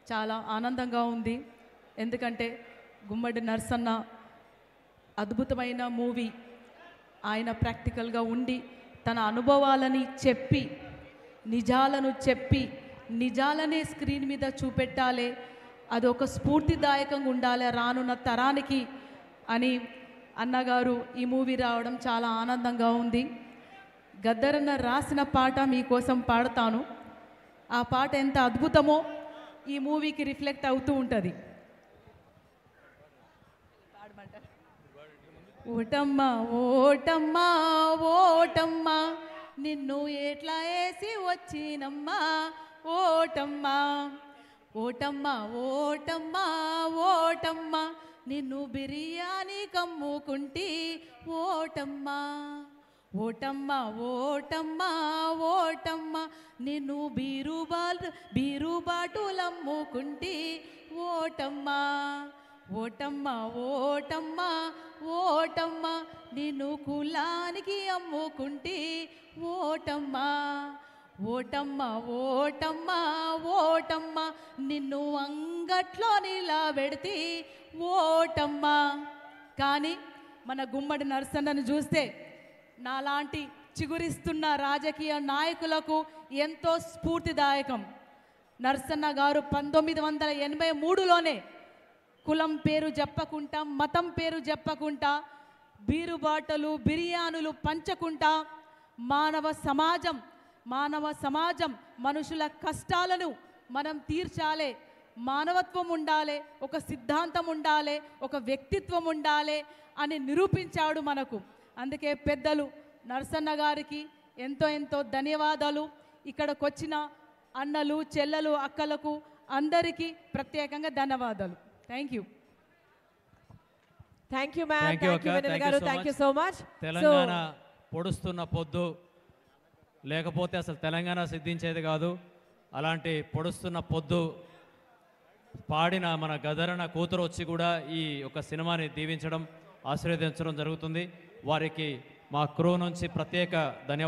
చాలా ఆనందంగా ఉంది. ఎందుకంటే గుమ్మడి నర్సన్న అద్భుతమైన మూవీ. ఆయన ప్రాక్టికల్గా ఉండి తన అనుభవాలని చెప్పి నిజాలను చెప్పి నిజాలనే స్క్రీన్ మీద చూపెట్టాలి, అది ఒక స్ఫూర్తిదాయకంగా ఉండాలి రానున్న తరానికి అని అన్నగారు ఈ మూవీ రావడం చాలా ఆనందంగా ఉంది. గద్దరన్న రాసిన పాట మీకోసం పాడతాను. ఆ పాట ఎంత అద్భుతమో ఈ మూవీకి రిఫ్లెక్ట్ అవుతూ ఉంటుంది. ఓటమ్మా ఓటమ్మా ఓటమ్మా నిన్ను ఎట్లా వేసి వచ్చినమ్మా ఓటమ్మా, ఓటమ్మా ఓటమ్మా ఓటమ్మా నిన్ను బిర్యానీ కమ్ముకుంటి ఓటమ్మా, ఓటమ్మా ఓటమ్మా ఓటమ్మా నిన్ను బీరుబాటులమ్ముకుంటి ఓటమ్మా, ఓటమ్మా ఓటమ్మా ఓటమ్మా నిన్ను కులానికి అమ్ముకుంటి ఓటమ్మా, ఓటమ్మా ఓటమ్మా ఓటమ్మా నిన్ను అంగట్లో నిలబెడితే ఓటమ్మా. కానీ మన గుమ్మడి నర్సన్నను చూస్తే నాలాంటి చిగురిస్తున్న రాజకీయ నాయకులకు ఎంతో స్ఫూర్తిదాయకం. నర్సన్న గారు 1983లోనే కులం పేరు చెప్పకుండా మతం పేరు చెప్పకుండా బీరుబాటలు బిర్యానులు పంచకుండా మానవ సమాజం మనుషుల కష్టాలను మనం తీర్చాలి, మానవత్వం ఉండాలి, ఒక సిద్ధాంతం ఉండాలి, ఒక వ్యక్తిత్వం ఉండాలి అని నిరూపించాడు మనకు. అందుకే పెద్దలు నర్సన్న గారికి ఎంతో ఎంతో ధన్యవాదాలు. ఇక్కడికి వచ్చిన అన్నలు చెల్లెలు అక్కలకు అందరికీ ప్రత్యేకంగా ధన్యవాదాలు. Thank you. Thank you ma'am. Thank you Vennela garu. Thank you so much. Telangana పొడుస్తున్న పొద్దు లేకపోతే అసలు తెలంగాణ సిద్ధించేది కాదు. అలాంటి పొడుస్తున్న పొద్దు పాడిన మన గదరన్న కూతురు వచ్చి కూడా ఈ యొక్క సినిమాని దీవించడం ఆశీర్వదించడం జరుగుతుంది. వారికి మా క్రూ నుంచి ప్రత్యేక ధన్యవాదాలు.